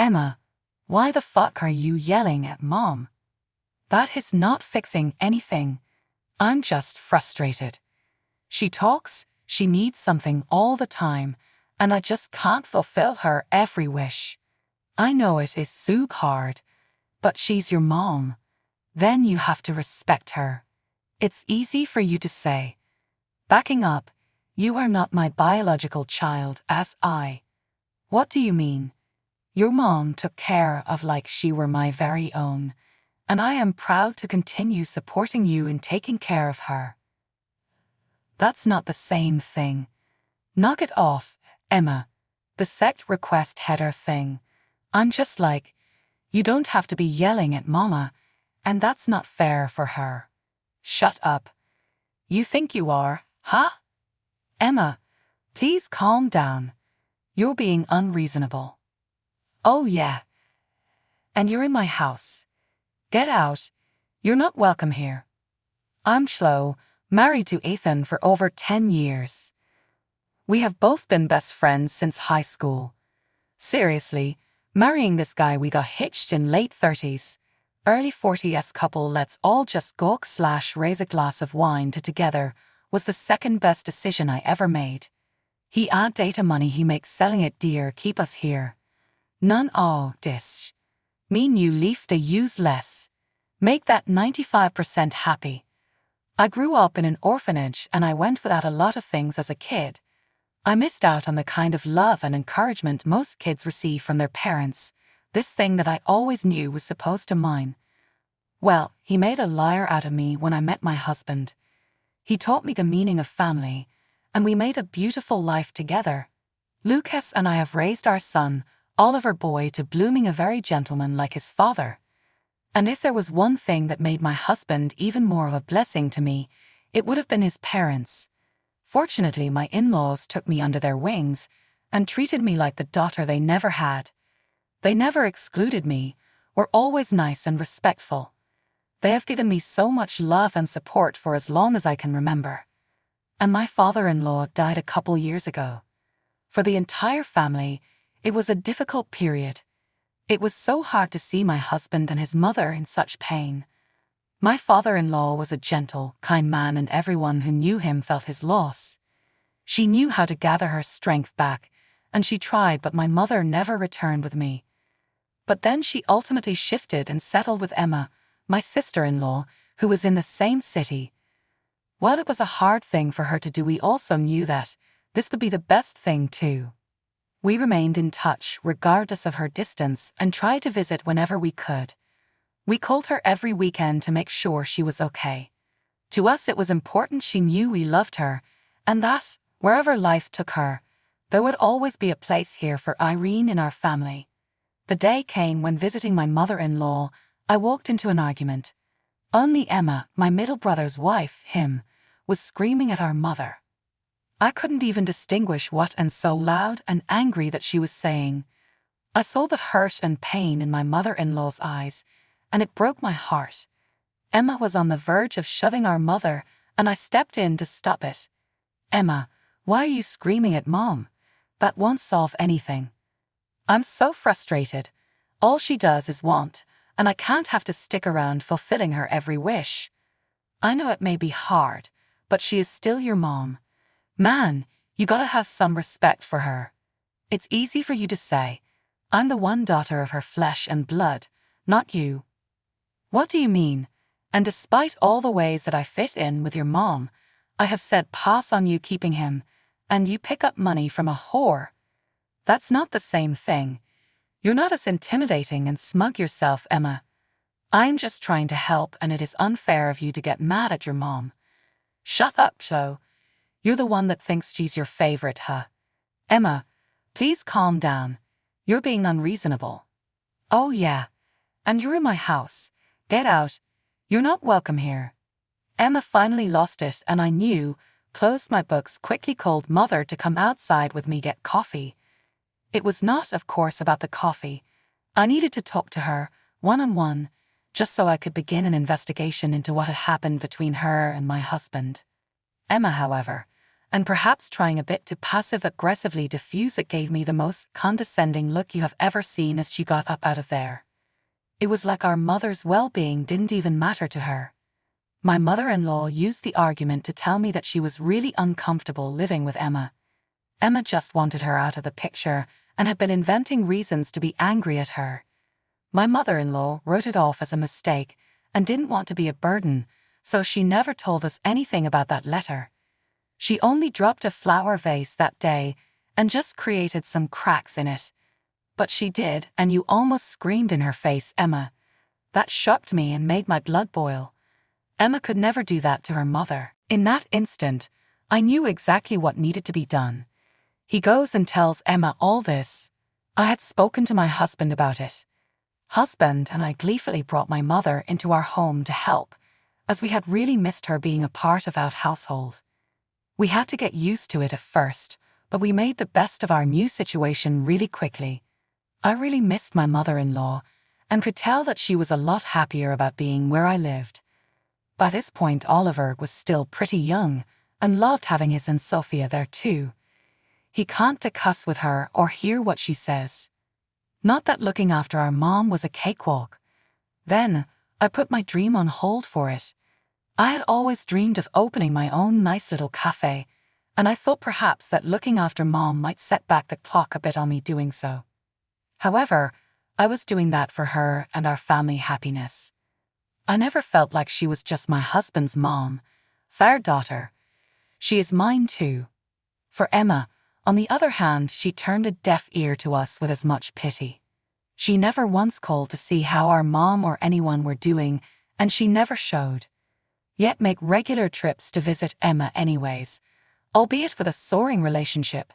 Emma, why the fuck are you yelling at Mom? That is not fixing anything. I'm just frustrated. She talks, she needs something all the time, and I just can't fulfill her every wish. I know it is so hard, but she's your mom. Then you have to respect her. It's easy for you to say. Backing up, you are not my biological child as I. What do you mean? Your mom took care of like she were my very own, and I am proud to continue supporting you in taking care of her. That's not the same thing. Knock it off, Emma. The sect request header thing. I'm just like, you don't have to be yelling at Mama, and that's not fair for her. Shut up. You think you are, huh? Emma, please calm down. You're being unreasonable. Oh yeah. And you're in my house. Get out. You're not welcome here. I'm Chloe, married to Ethan for over 10 years. We have both been best friends since high school. Seriously, marrying this guy we got hitched in late 30s, early 40s couple let's all just go/raise a glass of wine together was the second best decision I ever made. He add data money he makes selling it dear keep us here. None this. Me new leaf to use less. Make that 95% happy. I grew up in an orphanage and I went without a lot of things as a kid. I missed out on the kind of love and encouragement most kids receive from their parents, this thing that I always knew was supposed to mine. Well, he made a liar out of me when I met my husband. He taught me the meaning of family, and we made a beautiful life together. Lucas and I have raised our son, Oliver boy, to blooming a very gentleman like his father. And if there was one thing that made my husband even more of a blessing to me, it would have been his parents. Fortunately, my in-laws took me under their wings and treated me like the daughter they never had. They never excluded me, were always nice and respectful. They have given me so much love and support for as long as I can remember. And my father-in-law died a couple years ago. For the entire family, it was a difficult period. It was so hard to see my husband and his mother in such pain. My father-in-law was a gentle, kind man and everyone who knew him felt his loss. She knew how to gather her strength back, and she tried, but my mother never returned with me. But then she ultimately shifted and settled with Emma, my sister-in-law, who was in the same city. While it was a hard thing for her to do, we also knew that this would be the best thing too. We remained in touch regardless of her distance and tried to visit whenever we could. We called her every weekend to make sure she was okay. To us it was important she knew we loved her, and that, wherever life took her, there would always be a place here for Irene in our family. The day came when visiting my mother-in-law, I walked into an argument. Only Emma, my middle brother's wife, him, was screaming at our mother. I couldn't even distinguish what and so loud and angry that she was saying. I saw the hurt and pain in my mother-in-law's eyes, and it broke my heart. Emma was on the verge of shoving our mother, and I stepped in to stop it. Emma, why are you screaming at Mom? That won't solve anything. I'm so frustrated. All she does is want, and I can't have to stick around fulfilling her every wish. I know it may be hard, but she is still your mom. Man, you gotta have some respect for her. It's easy for you to say, I'm the one daughter of her flesh and blood, not you. What do you mean? And despite all the ways that I fit in with your mom, I have said pass on you keeping him, and you pick up money from a whore. That's not the same thing. You're not as intimidating and smug yourself, Emma. I'm just trying to help, and it is unfair of you to get mad at your mom. Shut up, Joe. You're the one that thinks she's your favorite, huh? Emma, please calm down. You're being unreasonable. Oh yeah. And you're in my house. Get out. You're not welcome here. Emma finally lost it, and I knew, closed my books, quickly called Mother to come outside with me get coffee. It was not, of course, about the coffee. I needed to talk to her, one-on-one, just so I could begin an investigation into what had happened between her and my husband. Emma, however, and perhaps trying a bit to passive-aggressively diffuse it, gave me the most condescending look you have ever seen as she got up out of there. It was like our mother's well-being didn't even matter to her. My mother-in-law used the argument to tell me that she was really uncomfortable living with Emma. Emma just wanted her out of the picture and had been inventing reasons to be angry at her. My mother-in-law wrote it off as a mistake and didn't want to be a burden, so she never told us anything about that letter. She only dropped a flower vase that day and just created some cracks in it. But she did, and you almost screamed in her face, Emma. That shocked me and made my blood boil. Emma could never do that to her mother. In that instant, I knew exactly what needed to be done. He goes and tells Emma all this. I had spoken to my husband about it. Husband and I gleefully brought my mother into our home to help, as we had really missed her being a part of our household. We had to get used to it at first, but we made the best of our new situation really quickly. I really missed my mother-in-law and could tell that she was a lot happier about being where I lived. By this point, Oliver was still pretty young and loved having his Aunt Sophia there too. He can't cuss with her or hear what she says. Not that looking after our mom was a cakewalk. Then, I put my dream on hold for it. I had always dreamed of opening my own nice little cafe, and I thought perhaps that looking after Mom might set back the clock a bit on me doing so. However, I was doing that for her and our family happiness. I never felt like she was just my husband's mom, fair daughter. She is mine too. For Emma, on the other hand, she turned a deaf ear to us with as much pity. She never once called to see how our mom or anyone were doing, and she never showed. Yet make regular trips to visit Emma anyways, albeit with a soaring relationship.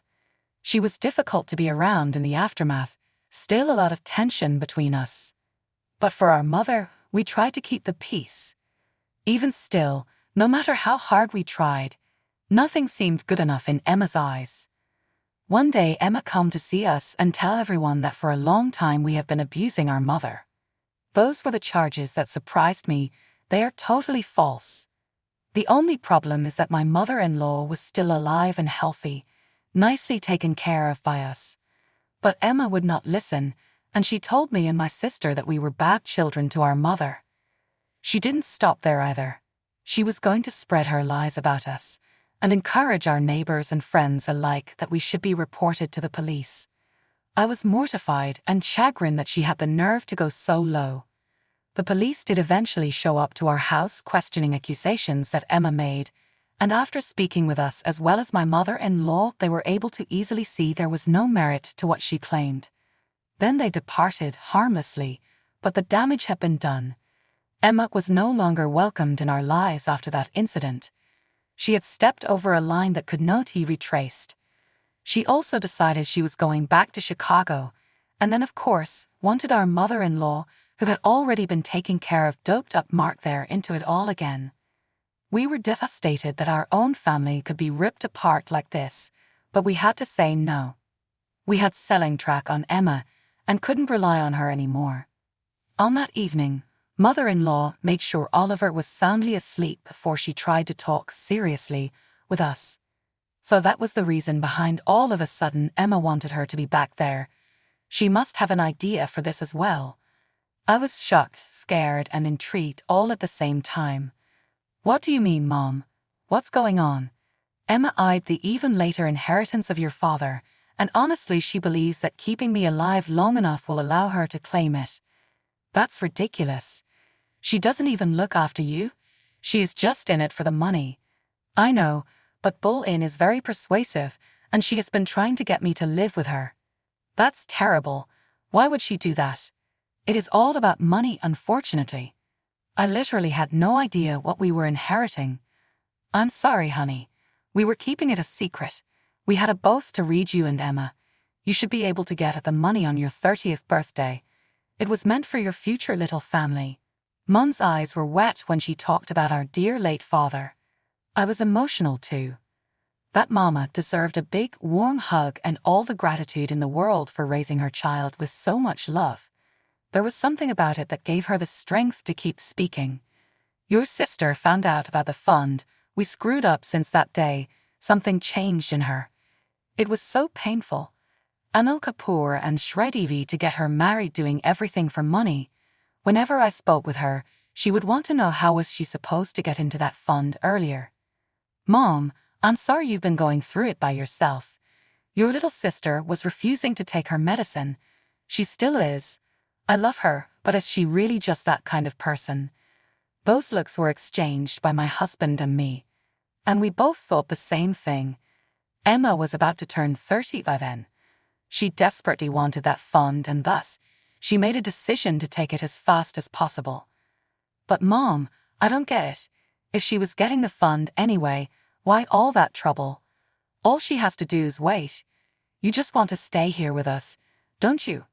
She was difficult to be around in the aftermath, still a lot of tension between us. But for our mother, we tried to keep the peace. Even still, no matter how hard we tried, nothing seemed good enough in Emma's eyes. One day Emma come to see us and tell everyone that for a long time we have been abusing our mother. Those were the charges that surprised me. They are totally false. The only problem is that my mother-in-law was still alive and healthy, nicely taken care of by us. But Emma would not listen, and she told me and my sister that we were bad children to our mother. She didn't stop there either. She was going to spread her lies about us and encourage our neighbors and friends alike that we should be reported to the police. I was mortified and chagrined that she had the nerve to go so low. The police did eventually show up to our house questioning accusations that Emma made, and after speaking with us as well as my mother-in-law, they were able to easily see there was no merit to what she claimed. Then they departed harmlessly, but the damage had been done. Emma was no longer welcomed in our lives after that incident. She had stepped over a line that could not be retraced. She also decided she was going back to Chicago, and then of course wanted our mother-in-law, who had already been taking care of doped-up Mark there, into it all again. We were devastated that our own family could be ripped apart like this, but we had to say no. We had selling track on Emma and couldn't rely on her anymore. On that evening, mother-in-law made sure Oliver was soundly asleep before she tried to talk seriously with us. So that was the reason behind all of a sudden Emma wanted her to be back there. She must have an idea for this as well. I was shocked, scared, and intrigued all at the same time. What do you mean, Mom? What's going on? Emma eyed the even later inheritance of your father, and honestly she believes that keeping me alive long enough will allow her to claim it. That's ridiculous. She doesn't even look after you. She is just in it for the money. I know, but Bull Inn is very persuasive, and she has been trying to get me to live with her. That's terrible. Why would she do that? It is all about money, unfortunately. I literally had no idea what we were inheriting. I'm sorry, honey. We were keeping it a secret. We had a both to read you and Emma. You should be able to get at the money on your 30th birthday. It was meant for your future little family. Mom's eyes were wet when she talked about our dear late father. I was emotional too. That mama deserved a big, warm hug and all the gratitude in the world for raising her child with so much love. There was something about it that gave her the strength to keep speaking. Your sister found out about the fund. We screwed up since that day, Something changed in her. It was so painful. Anil Kapoor and Shridevi to get her married, doing everything for money. Whenever I spoke with her, she would want to know how was she supposed to get into that fund earlier. Mom, I'm sorry you've been going through it by yourself. Your little sister was refusing to take her medicine. She still is. I love her, but is she really just that kind of person? Those looks were exchanged by my husband and me. And we both thought the same thing. Emma was about to turn 30 by then. She desperately wanted that fund, and thus, she made a decision to take it as fast as possible. But Mom, I don't get it. If she was getting the fund anyway, why all that trouble? All she has to do is wait. You just want to stay here with us, don't you?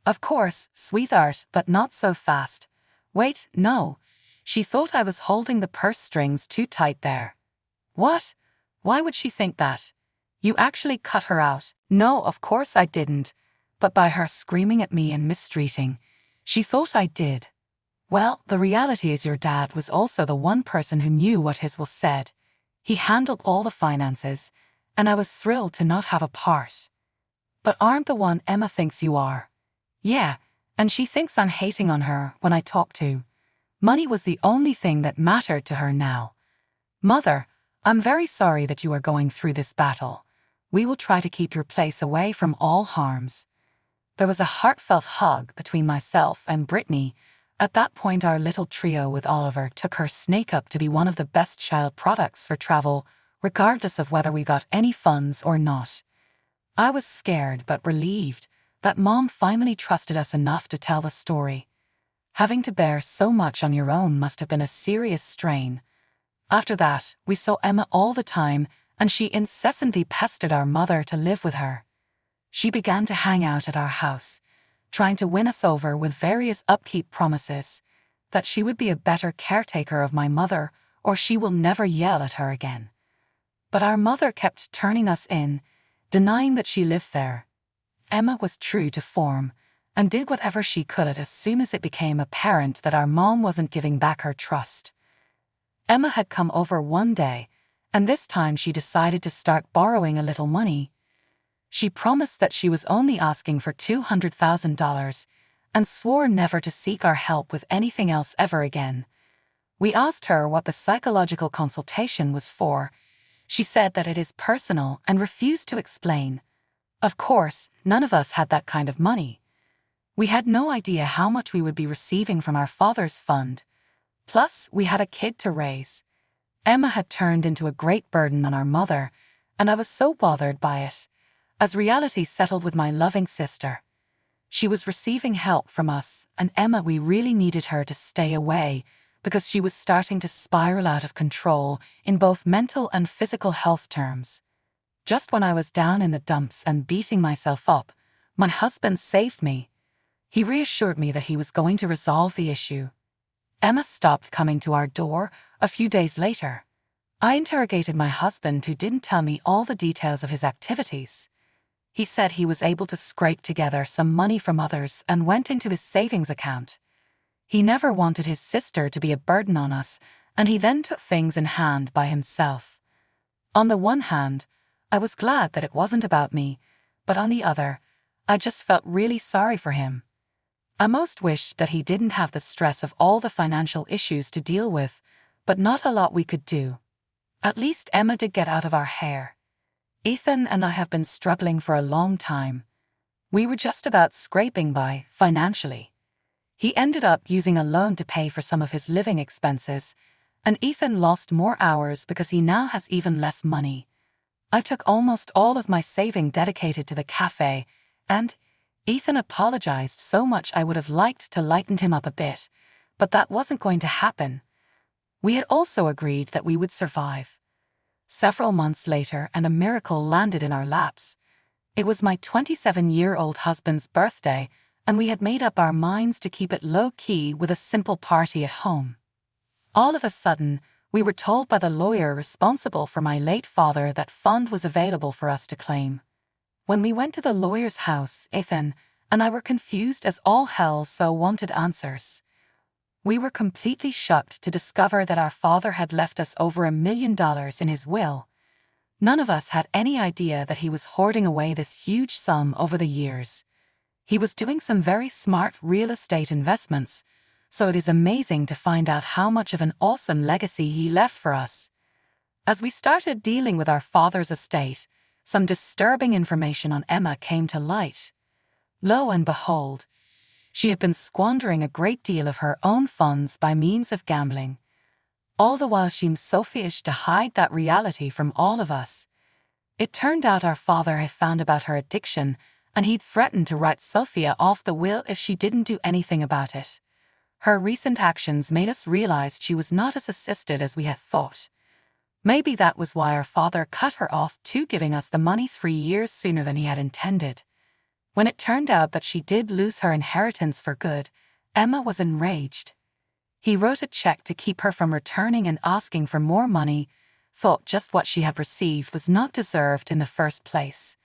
Of course, sweetheart, but not so fast. Wait, no. She thought I was holding the purse strings too tight there. What? Why would she think that? You actually cut her out. No, of course I didn't. But by her screaming at me and mistreating, she thought I did. Well, the reality is your dad was also the one person who knew what his will said. He handled all the finances, and I was thrilled to not have a part. But aren't the one Emma thinks you are? Yeah, and she thinks I'm hating on her when I talk to. Money was the only thing that mattered to her now. Mother, I'm very sorry that you are going through this battle. We will try to keep your place away from all harms. There was a heartfelt hug between myself and Brittany. At that point, our little trio with Oliver took her snake up to be one of the best child products for travel, regardless of whether we got any funds or not. I was scared but relieved that Mom finally trusted us enough to tell the story. Having to bear so much on your own must have been a serious strain. After that, we saw Emma all the time, and she incessantly pestered our mother to live with her. She began to hang out at our house, trying to win us over with various upkeep promises, that she would be a better caretaker of my mother or she will never yell at her again. But our mother kept turning us in, denying that she lived there. Emma was true to form and did whatever she could as soon as it became apparent that our mom wasn't giving back her trust. Emma had come over one day, and this time she decided to start borrowing a little money. She promised that she was only asking for $200,000 and swore never to seek our help with anything else ever again. We asked her what the psychological consultation was for. She said that it is personal and refused to explain. Of course, none of us had that kind of money. We had no idea how much we would be receiving from our father's fund. Plus, we had a kid to raise. Emma had turned into a great burden on our mother, and I was so bothered by it. As reality settled with my loving sister, she was receiving help from us, and Emma, we really needed her to stay away because she was starting to spiral out of control in both mental and physical health terms. Just when I was down in the dumps and beating myself up, my husband saved me. He reassured me that he was going to resolve the issue. Emma stopped coming to our door a few days later. I interrogated my husband, who didn't tell me all the details of his activities. He said he was able to scrape together some money from others and went into his savings account. He never wanted his sister to be a burden on us, and he then took things in hand by himself. On the one hand, I was glad that it wasn't about me, but on the other, I just felt really sorry for him. I most wished that he didn't have the stress of all the financial issues to deal with, but not a lot we could do. At least Emma did get out of our hair. Ethan and I have been struggling for a long time. We were just about scraping by financially. He ended up using a loan to pay for some of his living expenses, and Ethan lost more hours because he now has even less money. I took almost all of my saving dedicated to the cafe, and Ethan apologized so much. I would have liked to lighten him up a bit, but that wasn't going to happen. We had also agreed that we would survive. Several months later, and a miracle landed in our laps. It was my 27-year-old husband's birthday, and we had made up our minds to keep it low-key with a simple party at home. All of a sudden, we were told by the lawyer responsible for my late father that fund was available for us to claim. When we went to the lawyer's house, Ethan and I were confused as all hell, so wanted answers. We were completely shocked to discover that our father had left us over $1 million in his will. None of us had any idea that he was hoarding away this huge sum over the years. He was doing some very smart real estate investments, so it is amazing to find out how much of an awesome legacy he left for us. As we started dealing with our father's estate, some disturbing information on Emma came to light. Lo and behold, she had been squandering a great deal of her own funds by means of gambling. All the while she was so foolish to hide that reality from all of us. It turned out our father had found about her addiction, and he'd threatened to write Sophia off the will if she didn't do anything about it. Her recent actions made us realize she was not as assisted as we had thought. Maybe that was why our father cut her off too, giving us the money 3 years sooner than he had intended. When it turned out that she did lose her inheritance for good, Emma was enraged. He wrote a check to keep her from returning and asking for more money, thought just what she had received was not deserved in the first place.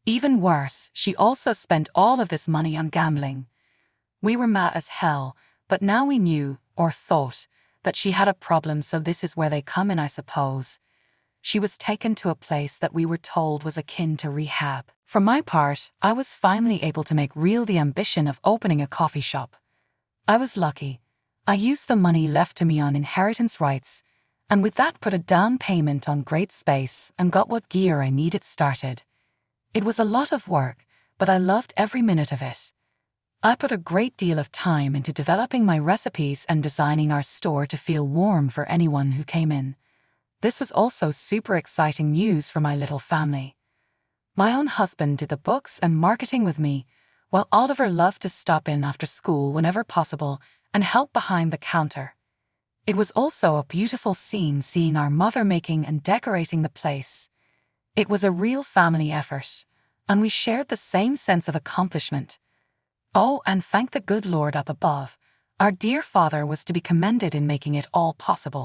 Even worse, she also spent all of this money on gambling. We were mad as hell, but now we knew, or thought, that she had a problem, so this is where they come in, I suppose. She was taken to a place that we were told was akin to rehab. For my part, I was finally able to make real the ambition of opening a coffee shop. I was lucky. I used the money left to me on inheritance rights, and with that put a down payment on great space and got what gear I needed started. It was a lot of work, but I loved every minute of it. I put a great deal of time into developing my recipes and designing our store to feel warm for anyone who came in. This was also super exciting news for my little family. My own husband did the books and marketing with me, while Oliver loved to stop in after school whenever possible and help behind the counter. It was also a beautiful scene seeing our mother making and decorating the place. It was a real family effort, and we shared the same sense of accomplishment. Oh, and thank the good Lord up above, our dear Father was to be commended in making it all possible.